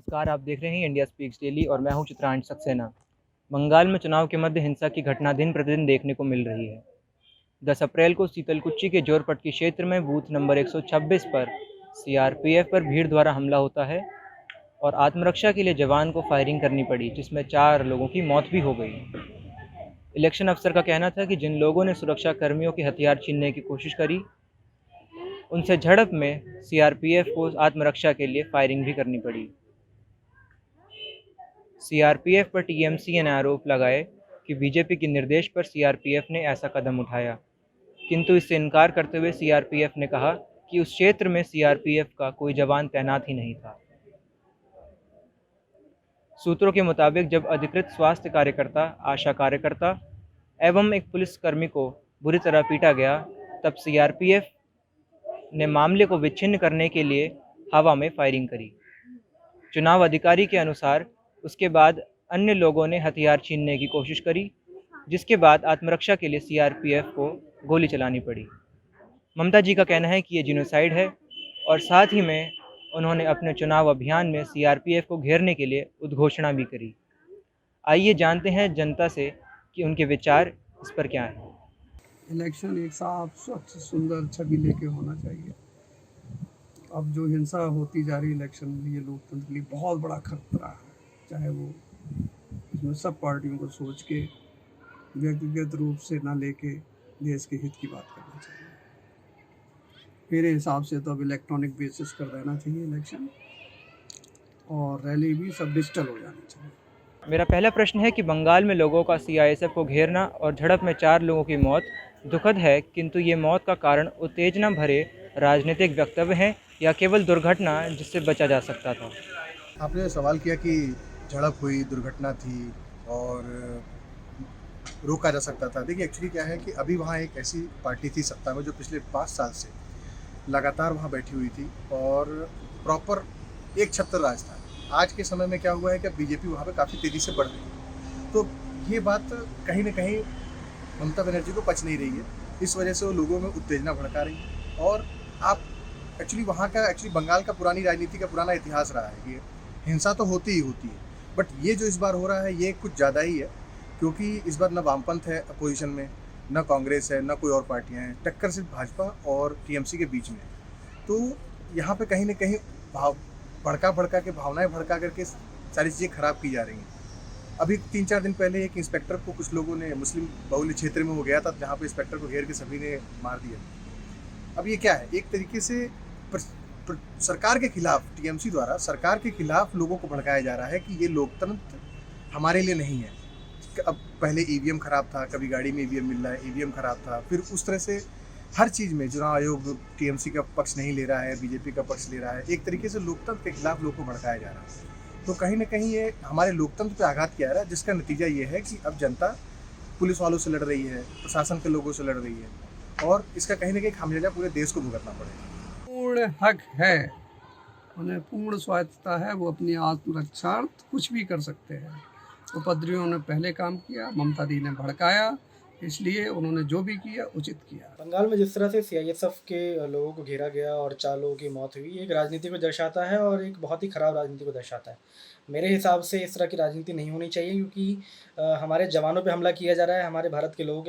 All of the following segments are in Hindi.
नमस्कार, आप देख रहे हैं इंडिया स्पीक्स डेली और मैं हूं चित्रांश सक्सेना। बंगाल में चुनाव के मध्य हिंसा की घटना दिन प्रतिदिन देखने को मिल रही है। 10 अप्रैल को सीतलकुची के जोरपट्टी क्षेत्र में बूथ नंबर 126 पर सीआरपीएफ पर भीड़ द्वारा हमला होता है और आत्मरक्षा के लिए जवान को फायरिंग करनी पड़ी, जिसमें 4 लोगों की मौत भी हो गई। इलेक्शन अफसर का कहना था कि जिन लोगों ने सुरक्षा कर्मियों के हथियार छीनने की कोशिश करी, उनसे झड़प में सीआरपीएफ को आत्मरक्षा के लिए फायरिंग भी करनी पड़ी। सीआरपीएफ पर टीएमसी ने आरोप लगाए कि बीजेपी के निर्देश पर सीआरपीएफ ने ऐसा कदम उठाया, किंतु इससे इनकार करते हुए सीआरपीएफ ने कहा कि उस क्षेत्र में सीआरपीएफ का कोई जवान तैनात ही नहीं था। सूत्रों के मुताबिक जब अधिकृत स्वास्थ्य कार्यकर्ता, आशा कार्यकर्ता एवं एक पुलिसकर्मी को बुरी तरह पीटा गया, तब सीआरपीएफ ने मामले को विच्छिन्न करने के लिए हवा में फायरिंग करी। चुनाव अधिकारी के अनुसार उसके बाद अन्य लोगों ने हथियार छीनने की कोशिश करी, जिसके बाद आत्मरक्षा के लिए सीआरपीएफ को गोली चलानी पड़ी। ममता जी का कहना है कि ये जिनोसाइड है और साथ ही में उन्होंने अपने चुनाव अभियान में सीआरपीएफ को घेरने के लिए उद्घोषणा भी करी। आइए जानते हैं जनता से कि उनके विचार इस पर क्या हैं। इलेक्शन एक साफ स्वच्छ सुंदर छवि लेके होना चाहिए। अब जो हिंसा होती जा रही इलेक्शन में, ये लोकतंत्र के लिए बहुत बड़ा खतरा है। चाहे वो इसमें सब पार्टियों को सोच के व्यक्तिगत रूप से ना लेके देश के हित की बात करना चाहिए। मेरे हिसाब से तो अब इलेक्ट्रॉनिक बेसिस कर देना चाहिए इलेक्शन, और रैली भी सब डिजिटल हो जानी चाहिए। मेरा पहला प्रश्न है कि बंगाल में लोगों का सीआईएसएफ को घेरना और झड़प में 4 लोगों की मौत दुखद है, किंतु ये मौत का कारण उत्तेजना भरे राजनीतिक वक्तव्य हैं या केवल दुर्घटना जिससे बचा जा सकता था। आपने सवाल किया कि झड़प हुई, दुर्घटना थी और रोका जा सकता था। देखिए एक्चुअली क्या है कि अभी वहाँ एक ऐसी पार्टी थी सत्ता में जो पिछले 5 साल से लगातार वहाँ बैठी हुई थी और प्रॉपर एक छत्र राज था। आज के समय में क्या हुआ है कि बीजेपी वहाँ पे काफ़ी तेज़ी से बढ़ रही है, तो ये बात कहीं ना कहीं ममता बनर्जी को पच नहीं रही है। इस वजह से वो लोगों में उत्तेजना भड़का रही है। और आप एक्चुअली वहाँ का बंगाल का पुरानी राजनीति का पुराना इतिहास रहा है कि हिंसा तो होती ही होती है, बट ये जो इस बार हो रहा है ये कुछ ज़्यादा ही है, क्योंकि इस बार न वामपंथ है अपोजिशन में, न कांग्रेस है, न कोई और पार्टियाँ हैं। टक्कर सिर्फ भाजपा और टीएमसी के बीच में है। तो यहाँ पे कहीं ना कहीं भड़का के भावनाएं भड़का करके सारी चीज़ें खराब की जा रही हैं। अभी 3-4 दिन पहले एक इंस्पेक्टर को कुछ लोगों ने, मुस्लिम बहुल्य क्षेत्र में वो गया था, जहाँ पे इंस्पेक्टर को घेर के सभी ने मार दिया। अब ये क्या है, एक तरीके से सरकार के खिलाफ, टीएमसी द्वारा सरकार के खिलाफ लोगों को भड़काया जा रहा है कि ये लोकतंत्र हमारे लिए नहीं है। अब पहले ईवीएम खराब था, कभी गाड़ी में ईवीएम मिल रहा है, ईवीएम खराब था, फिर उस तरह से हर चीज़ में चुनाव आयोग टीएमसी का पक्ष नहीं ले रहा है, बीजेपी का पक्ष ले रहा है। एक तरीके से लोकतंत्र के खिलाफ लोगों को भड़काया जा रहा है। तो कहीं ना कहीं ये हमारे लोकतंत्र पे आघात किया रहा है, जिसका नतीजा ये है कि अब जनता पुलिस वालों से लड़ रही है, प्रशासन के लोगों से लड़ रही है, और इसका कहीं ना कहीं खामियाजा पूरे देश को भुगतना पड़ेगा। पूर्ण हक है, उन्हें पूर्ण स्वायत्तता है, वो अपनी आत्मरक्षार्थ कुछ भी कर सकते हैं। उपद्रवियों ने पहले काम किया, ममता दी ने भड़काया, इसलिए उन्होंने जो भी किया उचित किया। बंगाल में जिस तरह से सीआईएसएफ के लोगों को घेरा गया और 4 लोगों की मौत हुई, एक राजनीति को दर्शाता है और एक बहुत ही ख़राब राजनीति को दर्शाता है। मेरे हिसाब से इस तरह की राजनीति नहीं होनी चाहिए, क्योंकि हमारे जवानों पे हमला किया जा रहा है, हमारे भारत के लोगों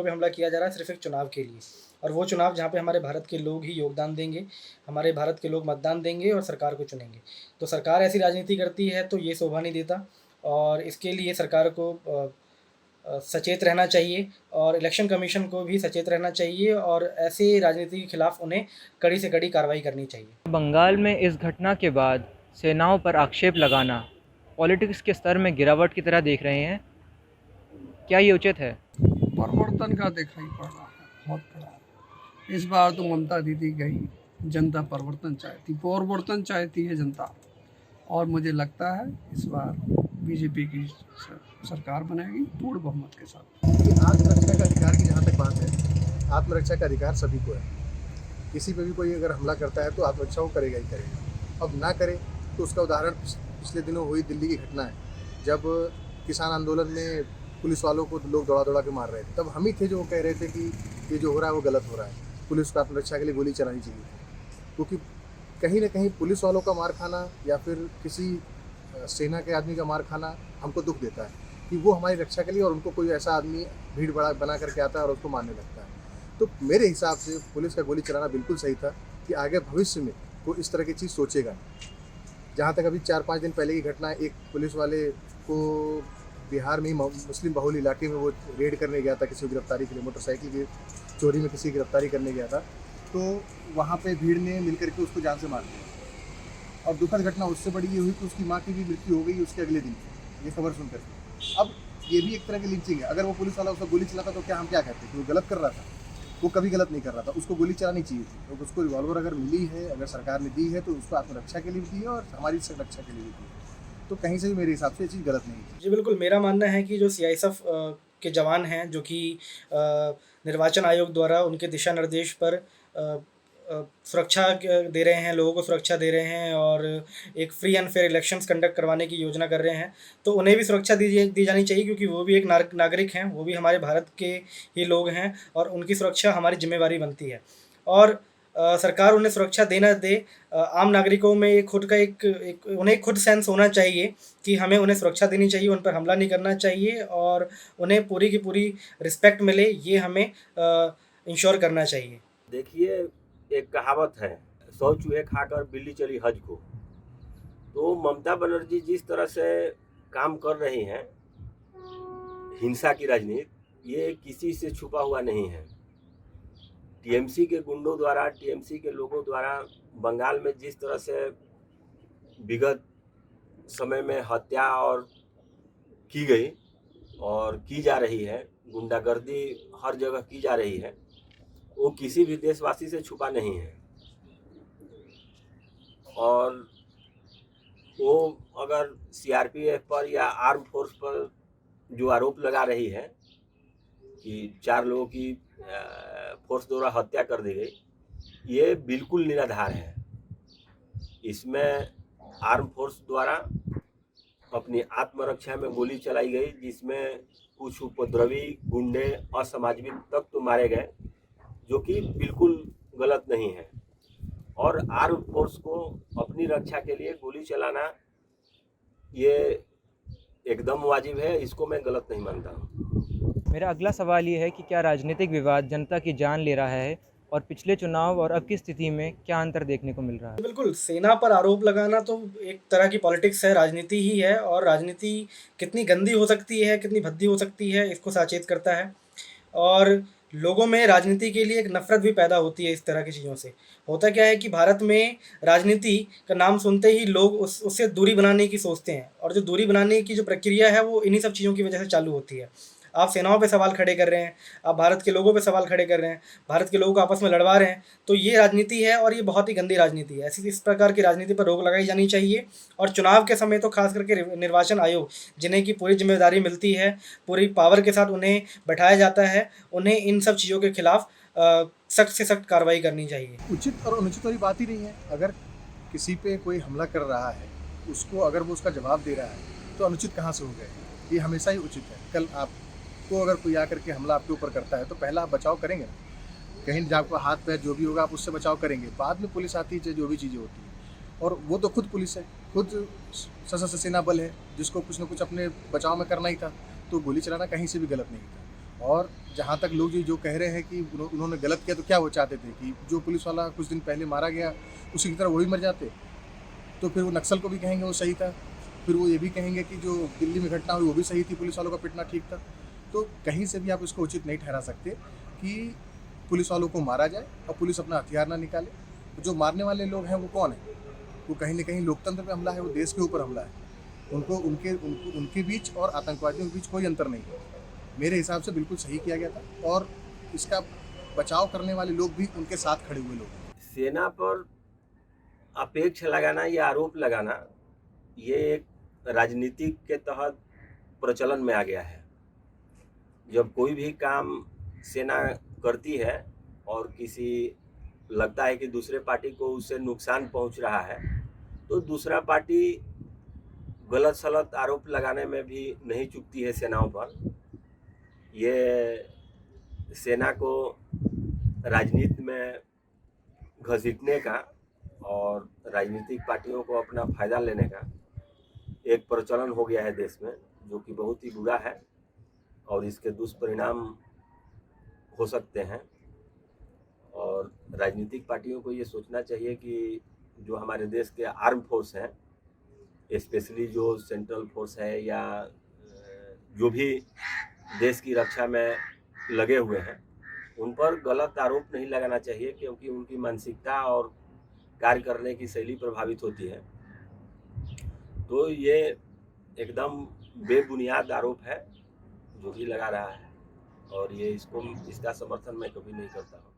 पे हमला किया जा रहा है सिर्फ एक चुनाव के लिए, और वो चुनाव जहाँ पे हमारे भारत के लोग ही योगदान देंगे, हमारे भारत के लोग मतदान देंगे और सरकार को चुनेंगे। तो सरकार ऐसी राजनीति करती है तो ये शोभा नहीं देता, और इसके लिए सरकार को सचेत रहना चाहिए और इलेक्शन कमीशन को भी सचेत रहना चाहिए, और ऐसे राजनीति के खिलाफ उन्हें कड़ी से कड़ी कार्रवाई करनी चाहिए। बंगाल में इस घटना के बाद सेनाओं पर आक्षेप लगाना पॉलिटिक्स के स्तर में गिरावट की तरह देख रहे हैं, क्या ये उचित है? परिवर्तन का दिखाई पड़ रहा है बहुत बड़ा। इस बार तो ममता दीदी गई, जनता परिवर्तन चाहती है जनता, और मुझे लगता है इस बार बीजेपी की सरकार बनेगी पूर्ण बहुमत के साथ। आत्मरक्षा का अधिकार की जहाँ तक बात है, आत्मरक्षा का अधिकार सभी को है। किसी पे भी कोई अगर हमला करता है तो आत्मरक्षा वो करेगा ही करेगा। अब ना करे तो उसका उदाहरण पिछले दिनों हुई दिल्ली की घटना है, जब किसान आंदोलन में पुलिस वालों को लोग दौड़ा दौड़ा के मार रहे थे। तब हम ही थे जो कह रहे थे कि ये जो हो रहा है वो गलत हो रहा है, पुलिस को आत्मरक्षा के लिए गोली चलानी चाहिए। क्योंकि कहीं ना कहीं पुलिस वालों का मार खाना या फिर किसी सेना के आदमी का मार खाना हमको दुख देता है कि वो हमारी रक्षा के लिए और उनको कोई ऐसा आदमी भीड़ बड़ा बना करके आता है और उसको मारने लगता है। तो मेरे हिसाब से पुलिस का गोली चलाना बिल्कुल सही था कि आगे भविष्य में कोई इस तरह की चीज़ सोचेगा नहीं। जहाँ तक अभी 4-5 दिन पहले की घटना, एक पुलिस वाले को बिहार में ही मुस्लिम बहुल इलाके में वो रेड करने गया था किसी को गिरफ्तारी के लिए, मोटरसाइकिल की चोरी में किसी की गिरफ्तारी करने गया था, तो वहाँ पे भीड़ ने मिलकर के उसको जान से मार दिया। और दुखद घटना उससे बड़ी ये हुई कि उसकी माँ की भी मृत्यु हो गई उसके अगले दिन, ये खबर सुनकर। अब ये भी एक तरह की लिंचिंग है। अगर वो पुलिस वाला उसको गोली चलाता तो क्या हम क्या कहते कि वो गलत कर रहा था? वो कभी गलत नहीं कर रहा था, उसको गोली चलानी चाहिए थी। तो उसको रिवॉल्वर अगर मिली है, अगर सरकार ने दी है, तो उसको आत्मरक्षा के लिए भी दी है और हमारी रक्षा के लिए भी दी है। तो कहीं से भी मेरे हिसाब से ये चीज़ गलत नहीं थी। जी बिल्कुल, मेरा मानना है कि जो सीआईएसएफ के जवान हैं, जो कि निर्वाचन आयोग द्वारा उनके दिशा निर्देश पर सुरक्षा दे रहे हैं, लोगों को सुरक्षा दे रहे हैं और एक free and fair elections conduct करवाने की योजना कर रहे हैं, तो उन्हें भी सुरक्षा दी जानी चाहिए, क्योंकि वो भी एक नागरिक हैं, वो भी हमारे भारत के ही लोग हैं और उनकी सुरक्षा हमारी जिम्मेवारी बनती है। और सरकार उन्हें सुरक्षा दे ना दे, आम नागरिकों में एक खुद का एक उन्हें खुद सेंस होना चाहिए कि हमें उन्हें सुरक्षा देनी चाहिए, उन पर हमला नहीं करना चाहिए और उन्हें पूरी की पूरी रिस्पेक्ट मिले, ये हमें इंश्योर करना चाहिए। देखिए, एक कहावत है, 100 चूहे खाकर बिल्ली चली हज को। तो ममता बनर्जी जिस तरह से काम कर रही हैं, हिंसा की राजनीति, ये किसी से छुपा हुआ नहीं है। टीएमसी के गुंडों द्वारा, टीएमसी के लोगों द्वारा बंगाल में जिस तरह से विगत समय में हत्या और की गई और की जा रही है, गुंडागर्दी हर जगह की जा रही है, वो किसी भी देशवासी से छुपा नहीं है। और वो अगर सीआरपीएफ पर या आर्म फोर्स पर जो आरोप लगा रही है कि 4 लोगों की फोर्स द्वारा हत्या कर दी गई, ये बिल्कुल निराधार है। इसमें आर्म फोर्स द्वारा अपनी आत्मरक्षा में गोली चलाई गई, जिसमें कुछ उपद्रवी, गुंडे, असामाजिक तत्व मारे गए, जो कि बिल्कुल गलत नहीं है। और आर्म फोर्स को अपनी रक्षा के लिए गोली चलाना ये एकदम वाजिब है, इसको मैं गलत नहीं मानता। मेरा अगला सवाल ये है कि क्या राजनीतिक विवाद जनता की जान ले रहा है और पिछले चुनाव और अब की स्थिति में क्या अंतर देखने को मिल रहा है? बिल्कुल, सेना पर आरोप लगाना तो एक तरह की पॉलिटिक्स है, राजनीति ही है और राजनीति कितनी गंदी हो सकती है, कितनी भद्दी हो सकती है, इसको साचेत करता है। और लोगों में राजनीति के लिए एक नफ़रत भी पैदा होती है इस तरह की चीज़ों से। होता क्या है कि भारत में राजनीति का नाम सुनते ही लोग उससे दूरी बनाने की सोचते हैं और जो दूरी बनाने की जो प्रक्रिया है वो इन्हीं सब चीज़ों की वजह से चालू होती है। आप सेनाओं पे सवाल खड़े कर रहे हैं, आप भारत के लोगों पे सवाल खड़े कर रहे हैं, भारत के लोगों को आपस में लड़वा रहे हैं, तो ये राजनीति है और ये बहुत ही गंदी राजनीति है। ऐसी इस प्रकार की राजनीति पर रोक लगाई जानी चाहिए और चुनाव के समय तो खास करके निर्वाचन आयोग, जिन्हें की पूरी जिम्मेदारी मिलती है, पूरी पावर के साथ उन्हें बैठाया जाता है, उन्हें इन सब चीज़ों के खिलाफ सख्त से सख्त कार्रवाई करनी चाहिए। उचित और अनुचित वाली बात ही नहीं है। अगर किसी पे कोई हमला कर रहा है, उसको अगर वो उसका जवाब दे रहा है, तो अनुचित कहाँ से हो गए? ये हमेशा ही उचित है। कल आपको अगर कोई आकर के हमला आपके ऊपर करता है, तो पहला आप बचाव करेंगे ना, कहीं जब आपका हाथ पैर जो भी होगा आप उससे बचाव करेंगे। बाद में पुलिस आती है, जो भी चीज़ें होती हैं, और वो तो खुद पुलिस है, खुद सशस्त्र सेना बल है, जिसको कुछ ना कुछ अपने बचाव में करना ही था। तो गोली चलाना कहीं से भी गलत नहीं था। और जहाँ तक लोग जो कह रहे हैं कि उन्होंने गलत किया, तो क्या वो चाहते थे कि जो पुलिस वाला कुछ दिन पहले मारा गया उसी की तरह वही मर जाते? तो फिर वो नक्सल को भी कहेंगे वो सही था, फिर वो ये भी कहेंगे कि जो दिल्ली में घटना हुई वो भी सही थी, पुलिस वालों का पिटना ठीक था। तो कहीं से भी आप इसको उचित नहीं ठहरा सकते कि पुलिस वालों को मारा जाए और पुलिस अपना हथियार ना निकाले। जो मारने वाले लोग हैं वो कौन है? वो कहीं ना कहीं लोकतंत्र पे हमला है, वो देश के ऊपर हमला है। उनके बीच और आतंकवादियों के बीच कोई अंतर नहीं है। मेरे हिसाब से बिल्कुल सही किया गया था और इसका बचाव करने वाले लोग भी उनके साथ खड़े हुए लोग। सेना पर अपेक्ष लगाना या आरोप लगाना, ये एक राजनीति के तहत प्रचलन में आ गया है। जब कोई भी काम सेना करती है और किसी लगता है कि दूसरे पार्टी को उससे नुकसान पहुंच रहा है, तो दूसरा पार्टी गलत सलत आरोप लगाने में भी नहीं चूकती है सेनाओं पर। ये सेना को राजनीति में घसीटने का और राजनीतिक पार्टियों को अपना फ़ायदा लेने का एक प्रचलन हो गया है देश में, जो कि बहुत ही बुरा है और इसके दुष्परिणाम हो सकते हैं। और राजनीतिक पार्टियों को ये सोचना चाहिए कि जो हमारे देश के आर्म फोर्स हैं, स्पेशली जो सेंट्रल फोर्स है या जो भी देश की रक्षा में लगे हुए हैं, उन पर गलत आरोप नहीं लगाना चाहिए, क्योंकि उनकी मानसिकता और कार्य करने की शैली प्रभावित होती है। तो ये एकदम बेबुनियाद आरोप है जो भी लगा रहा है, और ये इसका समर्थन मैं कभी नहीं करता हूँ।